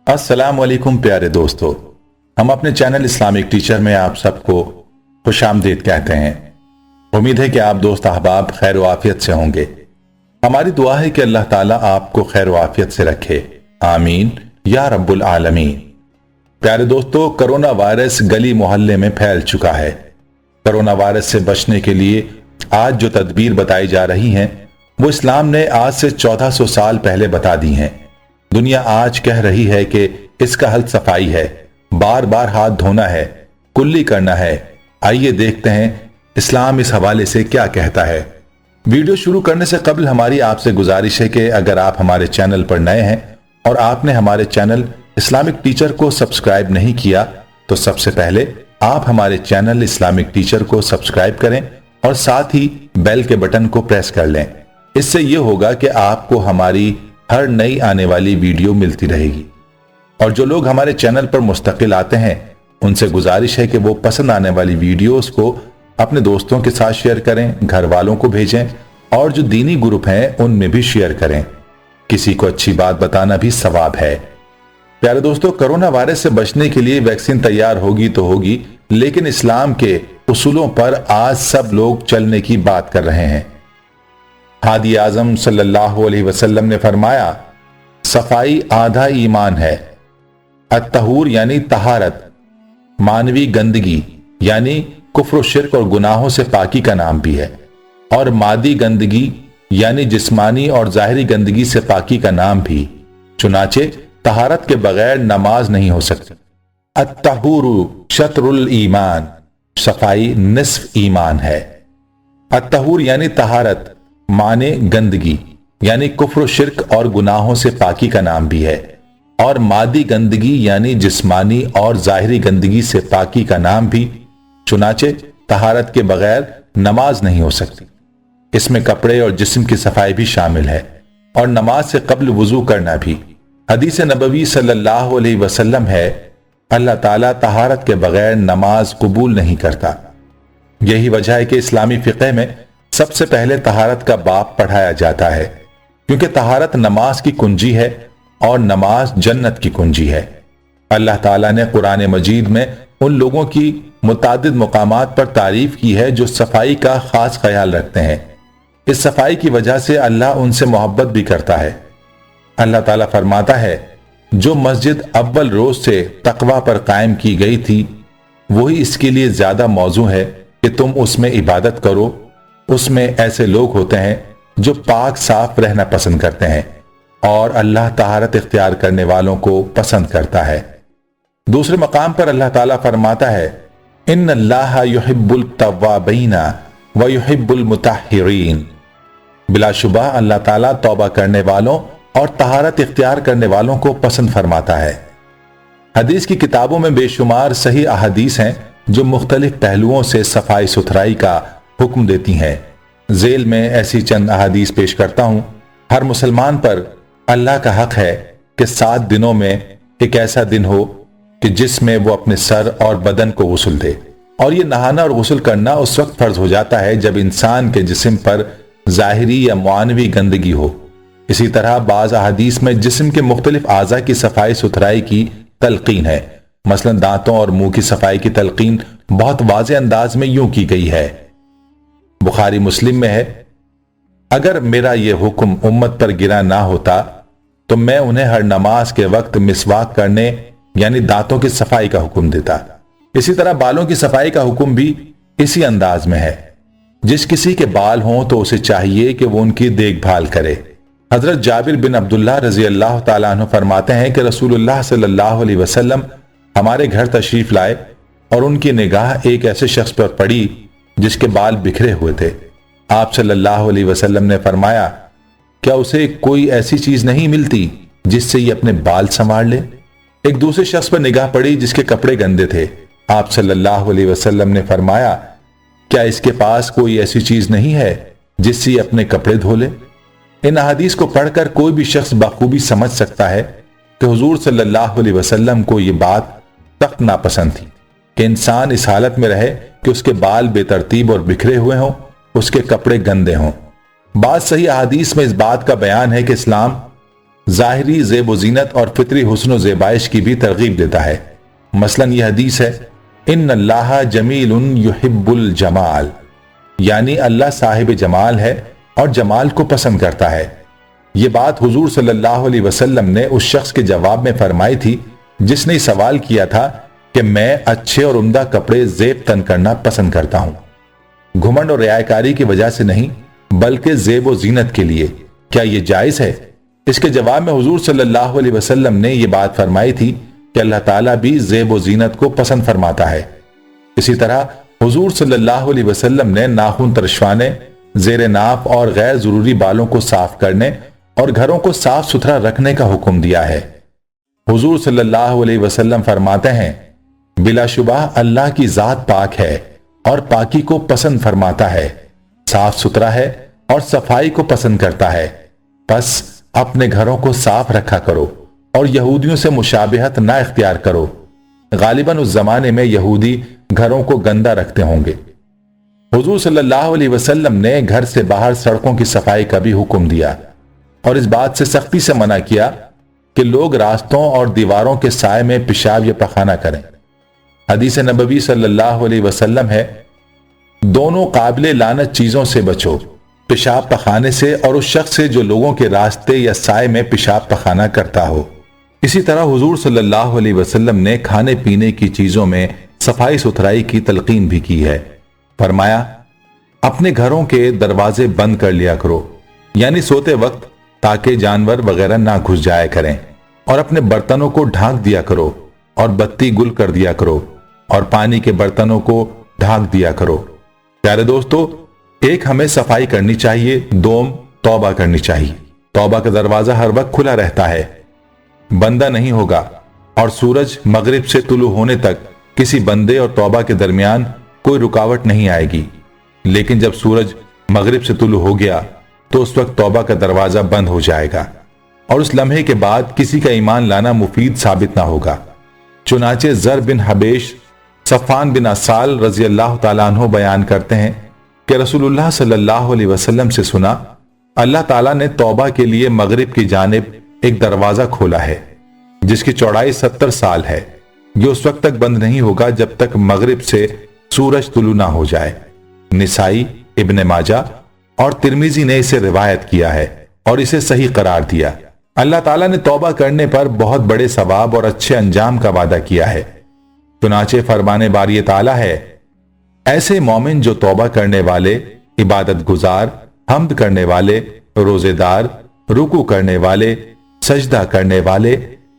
अस्सलाम वालेकुम प्यारे दोस्तों, हम अपने चैनल इस्लामिक टीचर में आप सबको खुशामदीद कहते हैं। उम्मीद है कि आप दोस्त अहबाब खैर आफियत से होंगे। हमारी दुआ है कि अल्लाह ताला आपको खैर आफियत से रखे, आमीन या रब्बुल आलमीन। प्यारे दोस्तों, कोरोना वायरस गली मोहल्ले में फैल चुका है। कोरोना वायरस से बचने के लिए आज जो तदबीर बताई जा रही हैं वो इस्लाम ने आज से 1400 साल पहले बता दी हैं। दुनिया आज कह रही है कि इसका हल सफाई है, बार बार हाथ धोना है, कुल्ली करना है। आइए देखते हैं इस्लाम इस हवाले से क्या कहता है। वीडियो शुरू करने से कबल हमारी आपसे गुजारिश है कि अगर आप हमारे चैनल पर नए हैं और आपने हमारे चैनल इस्लामिक टीचर को सब्सक्राइब नहीं किया तो सबसे पहले आप हमारे चैनल इस्लामिक टीचर को सब्सक्राइब करें और साथ ही बेल के बटन को प्रेस कर लें। इससे यह होगा कि आपको हमारी हर नई आने वाली वीडियो मिलती रहेगी। और जो लोग हमारे चैनल पर मुस्तकिल आते हैं उनसे गुजारिश है कि वो पसंद आने वाली वीडियोस को अपने दोस्तों के साथ शेयर करें, घर वालों को भेजें और जो दीनी ग्रुप हैं उनमें भी शेयर करें। किसी को अच्छी बात बताना भी सवाब है। प्यारे दोस्तों, कोरोना वायरस से बचने के लिए वैक्सीन तैयार होगी तो होगी, लेकिन इस्लाम के उसूलों पर आज सब लोग चलने की बात कर रहे हैं। हादी आजम सल्लल्लाहु अलैहि वसल्लम ने फरमाया, सफाई आधा ईमान है। अत्तहूर यानी तहारत, मानवी गंदगी यानी कुफ्र शिर्क और गुनाहों से पाकी का नाम भी है, और मादी गंदगी यानी जिस्मानी और जाहिरी गंदगी से पाकी का नाम भी। चुनाचे तहारत के बगैर नमाज नहीं हो सकती। अत्तहूरु शत्रुल ईमान, सफाई निस्फ ईमान है। अत्तहूर यानी तहारत माने गंदगी यानी कुफ्र शिर्क और गुनाहों से पाकी का नाम भी है, और मादी गंदगी यानी जिस्मानी और जाहिरी गंदगी से पाकी का नाम भी। चुनाचे तहारत के बगैर नमाज नहीं हो सकती। इसमें कपड़े और जिस्म की सफाई भी शामिल है और नमाज से कब्ल वुजू करना भी। हदीस नबवी सल्लल्लाहु अलैहि वसल्लम है, अल्लाह ताला तहारत के बगैर नमाज कबूल नहीं करता। यही वजह है कि इस्लामी फिक़ह में सबसे पहले तहारत का बाब पढ़ाया जाता है, क्योंकि तहारत नमाज की कुंजी है और नमाज जन्नत की कुंजी है। अल्लाह ताला ने कुरान मजीद में उन लोगों की मुतादिद मुकामात पर तारीफ की है जो सफाई का खास ख्याल रखते हैं। इस सफाई की वजह से अल्लाह उनसे मोहब्बत भी करता है। अल्लाह ताला फरमाता है, जो मस्जिद अव्वल रोज से तकवा पर कायम की गई थी वही इसके लिए ज्यादा मौजू है कि तुम उसमें इबादत करो। उसमें ऐसे लोग होते हैं जो पाक साफ रहना पसंद करते हैं और अल्लाह तहारत इख्तियार करने वालों को पसंद करता है। दूसरे मकाम पर अल्लाह ताला फरमाता है, इन्नल्लाह युहिब्बुल तव्वाबीना व युहिब्बुल मुताहिरीन। बिलाशुबा अल्लाह ताला तौबा करने वालों और तहारत इख्तियार करने वालों को पसंद फरमाता है। हदीस की किताबों में बेशुमार सही अहादीस हैं जो मुख्तलिफ पहलुओं से सफाई सुथराई का हुक्म देती हैं। जेल में ऐसी चंद अहादीस पेश करता हूं। हर मुसलमान पर अल्लाह का हक है कि 7 दिनों में एक ऐसा दिन हो कि जिसमें वो अपने सर और बदन को गुस्ल दे, और ये नहाना और गुस्ल करना उस वक्त फर्ज हो जाता है जब इंसान के जिस्म पर जाहिरी या मानवी गंदगी हो। इसी तरह बाज अहादीस में जिस्म के मुख्तलिफ आज़ा की सफाई सुथराई की तलकीन है। मसलन दांतों और मुंह की सफाई की तलकीन बहुत वाज़े अंदाज में यूं की गई है। बुखारी मुस्लिम में है, अगर मेरा यह हुक्म उम्मत पर गिरा ना होता तो मैं उन्हें हर नमाज के वक्त मिसवाक करने यानी दांतों की सफाई का हुक्म देता। इसी तरह बालों की सफाई का हुक्म भी इसी अंदाज में है। जिस किसी के बाल हों तो उसे चाहिए कि वो उनकी देखभाल करे। हजरत जाबिर बिन अब्दुल्लाह रजी अल्लाह तआला अन्हु फरमाते हैं कि रसूलुल्लाह सल्लल्लाहु अलैहि वसल्लम हमारे घर तशरीफ लाए और उनकी निगाह एक ऐसे शख्स पर पड़ी जिसके बाल बिखरे हुए थे। आप सल्लल्लाहु अलैहि वसल्लम ने फरमाया, क्या उसे कोई ऐसी चीज नहीं मिलती जिससे ये अपने बाल संवार ले? एक दूसरे शख्स पर निगाह पड़ी जिसके कपड़े गंदे थे। आप सल्लल्लाहु अलैहि वसल्लम ने फरमाया, क्या इसके पास कोई ऐसी चीज नहीं है जिससे ये अपने कपड़े धो ले? इन अहादीस को पढ़कर कोई भी शख्स बखूबी समझ सकता है कि हुजूर सल्लल्लाहु अलैहि वसल्लम को यह बात सख्त नापसंद थी कि इंसान इस हालत में रहे कि उसके बाल बेतरतीब और बिखरे हुए हों, उसके कपड़े गंदे हों। बात सही अहादीस में इस बात का बयान है कि इस्लाम ظاہری زیب و زینت اور فطری حسن و زیبائش کی بھی ترغیب دیتا ہے۔ مثلاً یہ حدیث ہے، ان اللہ جمیل یحب الجمال، یعنی اللہ صاحب جمال ہے اور جمال کو پسند کرتا ہے۔ یہ بات حضور صلی اللہ علیہ وسلم نے اس شخص کے جواب میں فرمائی تھی جس نے سوال کیا تھا کہ میں اچھے اور عمدہ کپڑے زیب تن کرنا پسند کرتا ہوں، گھمنڈ اور رعایکاری کی وجہ سے نہیں بلکہ زیب و زینت کے لیے، کیا یہ جائز ہے؟ اس کے جواب میں حضور صلی اللہ علیہ وسلم نے یہ بات فرمائی تھی کہ اللہ تعالیٰ بھی زیب و زینت کو پسند فرماتا ہے۔ اسی طرح حضور صلی اللہ علیہ وسلم نے ناخن ترشوانے، زیر ناف اور غیر ضروری بالوں کو صاف کرنے اور گھروں کو صاف ستھرا رکھنے کا حکم دیا ہے۔ حضور صلی اللہ علیہ وسلم فرماتے ہیں، بلا شبہ اللہ کی ذات پاک ہے اور پاکی کو پسند فرماتا ہے، صاف ستھرا ہے اور صفائی کو پسند کرتا ہے، پس اپنے گھروں کو صاف رکھا کرو اور یہودیوں سے مشابہت نہ اختیار کرو۔ غالباً اس زمانے میں یہودی گھروں کو گندا رکھتے ہوں گے۔ حضور صلی اللہ علیہ وسلم نے گھر سے باہر سڑکوں کی صفائی کا بھی حکم دیا اور اس بات سے سختی سے منع کیا کہ لوگ راستوں اور دیواروں کے سائے میں پیشاب یا پخانہ کریں۔ حدیث نبوی صلی اللہ علیہ وسلم ہے، دونوں قابل لعنت چیزوں سے بچو، پیشاب پخانے سے اور اس شخص سے جو لوگوں کے راستے یا سائے میں پیشاب پخانہ کرتا ہو۔ اسی طرح حضور صلی اللہ علیہ وسلم نے کھانے پینے کی چیزوں میں صفائی ستھرائی کی تلقین بھی کی ہے۔ فرمایا، اپنے گھروں کے دروازے بند کر لیا کرو، یعنی سوتے وقت، تاکہ جانور وغیرہ نہ گھس جایا کریں، اور اپنے برتنوں کو ڈھانک دیا کرو اور بتی گل کر دیا کرو اور پانی کے برتنوں کو ڈھانک دیا کرو۔ پیارے دوستو، ایک ہمیں صفائی کرنی چاہیے، دوم توبہ کرنی چاہیے۔ توبہ کا دروازہ ہر وقت کھلا رہتا ہے، بندہ نہیں ہوگا، اور سورج مغرب سے طلوع ہونے تک کسی بندے اور توبہ کے درمیان کوئی رکاوٹ نہیں آئے گی، لیکن جب سورج مغرب سے طلوع ہو گیا تو اس وقت توبہ کا دروازہ بند ہو جائے گا، اور اس لمحے کے بعد کسی کا ایمان لانا مفید ثابت نہ ہوگا۔ چنانچہ زر بن حبیش صفان بن اسال رضی اللہ تعالیٰ عنہ بیان کرتے ہیں کہ رسول اللہ صلی اللہ علیہ وسلم سے سنا، اللہ تعالیٰ نے توبہ کے لیے مغرب کی جانب ایک دروازہ کھولا ہے جس کی چوڑائی 70 سال ہے، یہ اس وقت تک بند نہیں ہوگا جب تک مغرب سے سورج طلوع نہ ہو جائے۔ نسائی، ابن ماجہ اور ترمذی نے اسے روایت کیا ہے اور اسے صحیح قرار دیا۔ اللہ تعالیٰ نے توبہ کرنے پر بہت بڑے ثواب اور اچھے انجام کا وعدہ کیا ہے۔ چنانچہ فرمان باری تعالیٰ ہے، ایسے مومن جو توبہ کرنے والے، عبادت گزار، حمد کرنے والے، روزے دار، رکوع کرنے والے، سجدہ کرنے والے،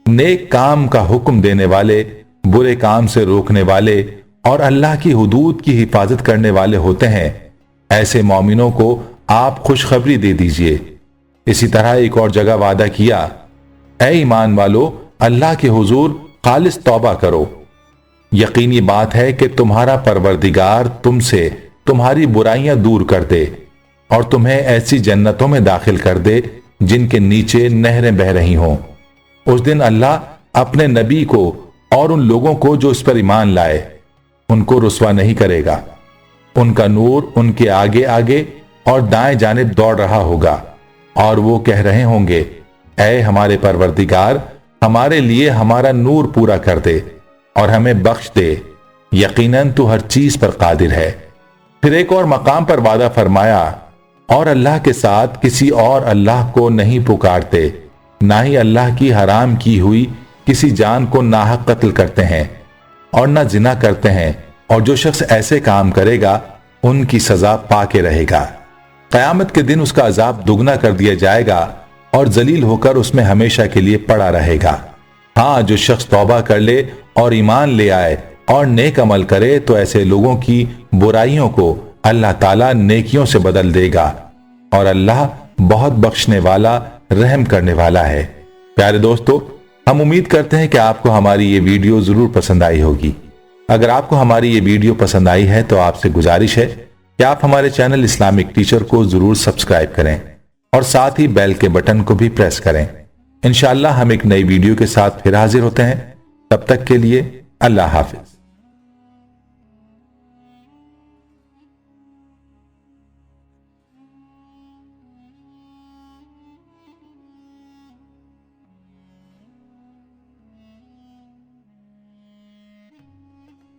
نیک کام کا حکم دینے والے، برے کام سے روکنے والے اور اللہ کی حدود کی حفاظت کرنے والے ہوتے ہیں، ایسے مومنوں کو آپ خوشخبری دے دیجئے۔ اسی طرح ایک اور جگہ وعدہ کیا، اے ایمان والو، اللہ کے حضور خالص توبہ کرو، یقینی بات ہے کہ تمہارا پروردگار تم سے تمہاری برائیاں دور کر دے اور تمہیں ایسی جنتوں میں داخل کر دے جن کے نیچے نہریں بہہ رہی ہوں۔ اس دن اللہ اپنے نبی کو اور ان لوگوں کو جو اس پر ایمان لائے ان کو رسوا نہیں کرے گا، ان کا نور ان کے آگے آگے اور دائیں جانب دوڑ رہا ہوگا، اور وہ کہہ رہے ہوں گے، اے ہمارے پروردگار، ہمارے لیے ہمارا نور پورا کر دے اور ہمیں بخش دے، یقیناً تو ہر چیز پر قادر ہے۔ پھر ایک اور مقام پر وعدہ فرمایا، اور اللہ کے ساتھ کسی اور اللہ کو نہیں پکارتے، نہ ہی اللہ کی حرام کی ہوئی کسی جان کو ناحق قتل کرتے ہیں اور نہ زنا کرتے ہیں، اور جو شخص ایسے کام کرے گا ان کی سزا پا کے رہے گا۔ قیامت کے دن اس کا عذاب دگنا کر دیا جائے گا اور ذلیل ہو کر اس میں ہمیشہ کے لیے پڑا رہے گا۔ ہاں، جو شخص توبہ کر لے اور ایمان لے آئے اور نیک عمل کرے تو ایسے لوگوں کی برائیوں کو اللہ تعالیٰ نیکیوں سے بدل دے گا، اور اللہ بہت بخشنے والا، رحم کرنے والا ہے۔ پیارے دوستو، ہم امید کرتے ہیں کہ آپ کو ہماری یہ ویڈیو ضرور پسند آئی ہوگی۔ اگر آپ کو ہماری یہ ویڈیو پسند آئی ہے تو آپ سے گزارش ہے کہ آپ ہمارے چینل اسلامک ٹیچر کو ضرور سبسکرائب کریں اور ساتھ ہی بیل کے بٹن کو بھی پریس کریں۔ انشاءاللہ ہم ایک نئی ویڈیو کے ساتھ پھر حاضر ہوتے ہیں، تب تک کے لیے اللہ حافظ۔